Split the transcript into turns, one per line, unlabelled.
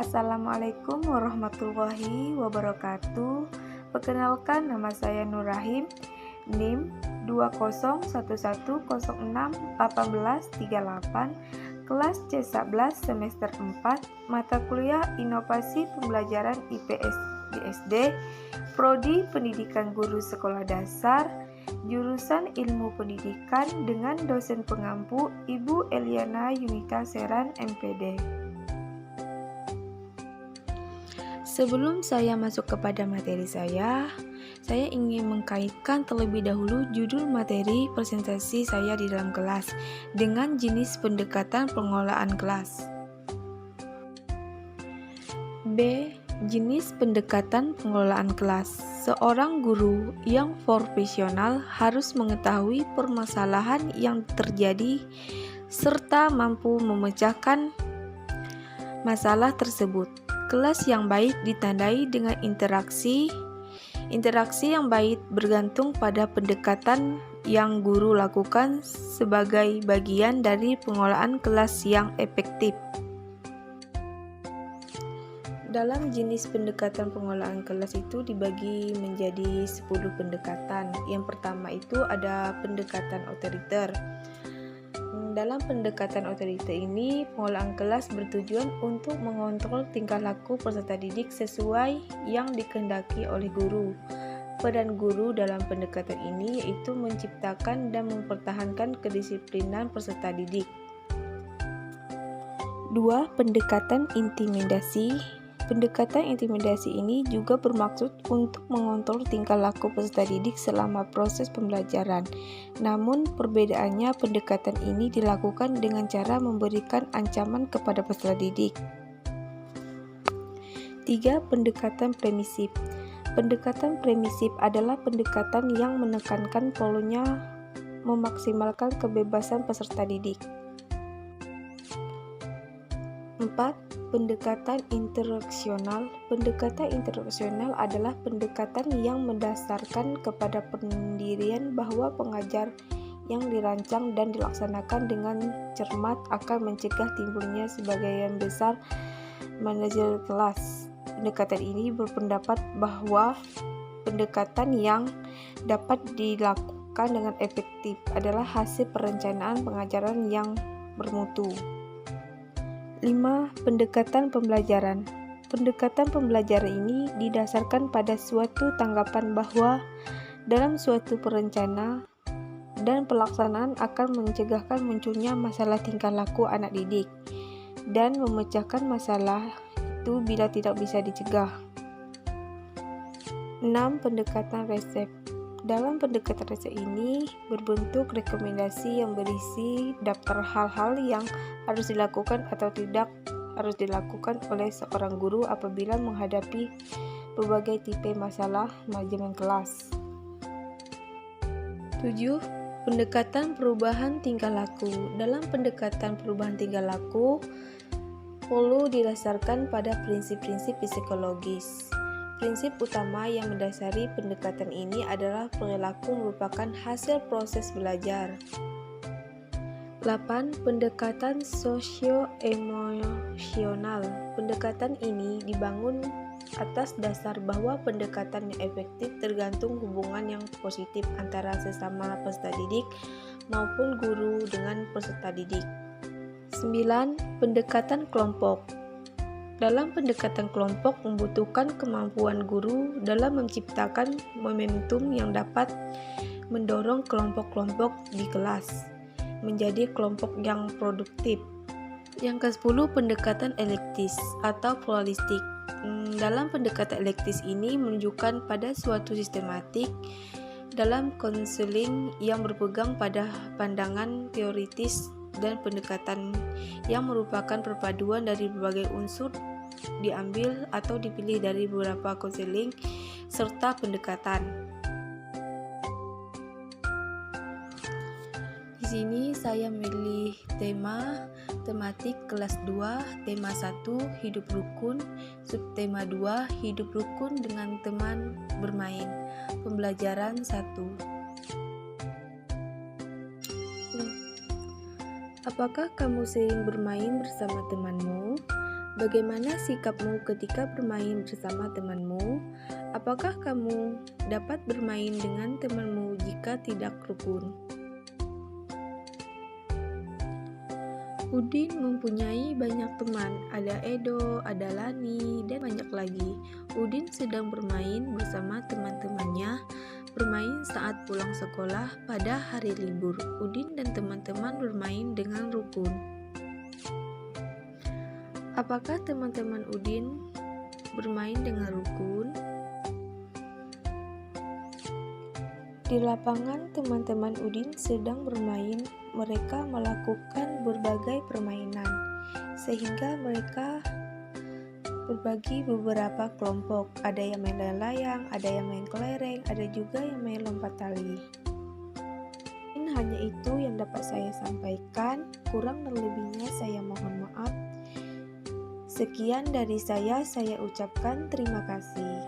Assalamualaikum warahmatullahi wabarakatuh. Perkenalkan, nama saya Nur Rahim, NIM 2011061838, kelas C11 semester 4, mata kuliah Inovasi Pembelajaran IPS di SD, Prodi Pendidikan Guru Sekolah Dasar, jurusan Ilmu Pendidikan dengan dosen pengampu Ibu Eliana Yunita Seran MPD. Sebelum saya masuk kepada materi saya ingin mengkaitkan terlebih dahulu judul materi presentasi saya di dalam kelas dengan jenis pendekatan pengelolaan kelas. B. Jenis pendekatan pengelolaan kelas. Seorang guru yang profesional harus mengetahui permasalahan yang terjadi serta mampu memecahkan masalah tersebut. Kelas yang baik ditandai dengan interaksi. Interaksi yang baik bergantung pada pendekatan yang guru lakukan sebagai bagian dari pengelolaan kelas yang efektif. Dalam jenis pendekatan pengelolaan kelas itu dibagi menjadi 10 pendekatan. Yang pertama itu ada pendekatan otoriter. Dalam pendekatan otoriter ini, pengelolaan kelas bertujuan untuk mengontrol tingkah laku peserta didik sesuai yang dikehendaki oleh guru. Peran guru dalam pendekatan ini yaitu menciptakan dan mempertahankan kedisiplinan peserta didik. 2. Pendekatan intimidasi. Pendekatan intimidasi ini juga bermaksud untuk mengontrol tingkah laku peserta didik selama proses pembelajaran. Namun, perbedaannya pendekatan ini dilakukan dengan cara memberikan ancaman kepada peserta didik. 3. Pendekatan permisif. Pendekatan permisif adalah pendekatan yang menekankan perlunya memaksimalkan kebebasan peserta didik. 4. Pendekatan interaksional. Pendekatan interaksional adalah pendekatan yang mendasarkan kepada pendirian bahwa pengajar yang dirancang dan dilaksanakan dengan cermat akan mencegah timbulnya sebagian besar manajer kelas. Pendekatan ini berpendapat bahwa pendekatan yang dapat dilakukan dengan efektif adalah hasil perencanaan pengajaran yang bermutu. 5. Pendekatan pembelajaran. Pendekatan pembelajaran ini didasarkan pada suatu tanggapan bahwa dalam suatu perencanaan dan pelaksanaan akan mencegahkan munculnya masalah tingkah laku anak didik dan memecahkan masalah itu bila tidak bisa dicegah. 6. Pendekatan resep. Dalam pendekatan resep ini berbentuk rekomendasi yang berisi daftar hal-hal yang harus dilakukan atau tidak harus dilakukan oleh seorang guru apabila menghadapi berbagai tipe masalah manajemen kelas. 7. Pendekatan perubahan tingkah laku. Dalam pendekatan perubahan tingkah laku perlu didasarkan pada prinsip-prinsip psikologis. Prinsip utama yang mendasari pendekatan ini adalah perilaku merupakan hasil proses belajar. 8. Pendekatan sosio-emosional. Pendekatan ini dibangun atas dasar bahwa pendekatan yang efektif tergantung hubungan yang positif antara sesama peserta didik maupun guru dengan peserta didik. 9. Pendekatan kelompok. Dalam pendekatan kelompok membutuhkan kemampuan guru dalam menciptakan momentum yang dapat mendorong kelompok-kelompok di kelas menjadi kelompok yang produktif. Yang ke-10, pendekatan elektis atau pluralistik. Dalam pendekatan elektis ini menunjukkan pada suatu sistematik dalam konseling yang berpegang pada pandangan teoritis dan pendekatan yang merupakan perpaduan dari berbagai unsur diambil atau dipilih dari beberapa konseling serta pendekatan. Di sini saya memilih tematik kelas 2, tema 1 hidup rukun, subtema 2 hidup rukun dengan teman bermain, pembelajaran 1. Apakah kamu sering bermain bersama temanmu? Bagaimana sikapmu ketika bermain bersama temanmu? Apakah kamu dapat bermain dengan temanmu jika tidak rukun? Udin mempunyai banyak teman, ada Edo, ada Lani, dan banyak lagi. Udin sedang bermain bersama teman-temannya, bermain saat pulang sekolah pada hari libur. Udin dan teman-teman bermain dengan rukun. Apakah teman-teman Udin bermain dengan rukun? Di lapangan, teman-teman Udin sedang bermain. Mereka melakukan berbagai permainan, sehingga mereka berbagi beberapa kelompok. Ada yang main layang, ada yang main kelereng, ada juga yang main lompat tali. Hanya itu yang dapat saya sampaikan. Kurang dan lebihnya saya mohon maaf. Sekian dari saya ucapkan terima kasih.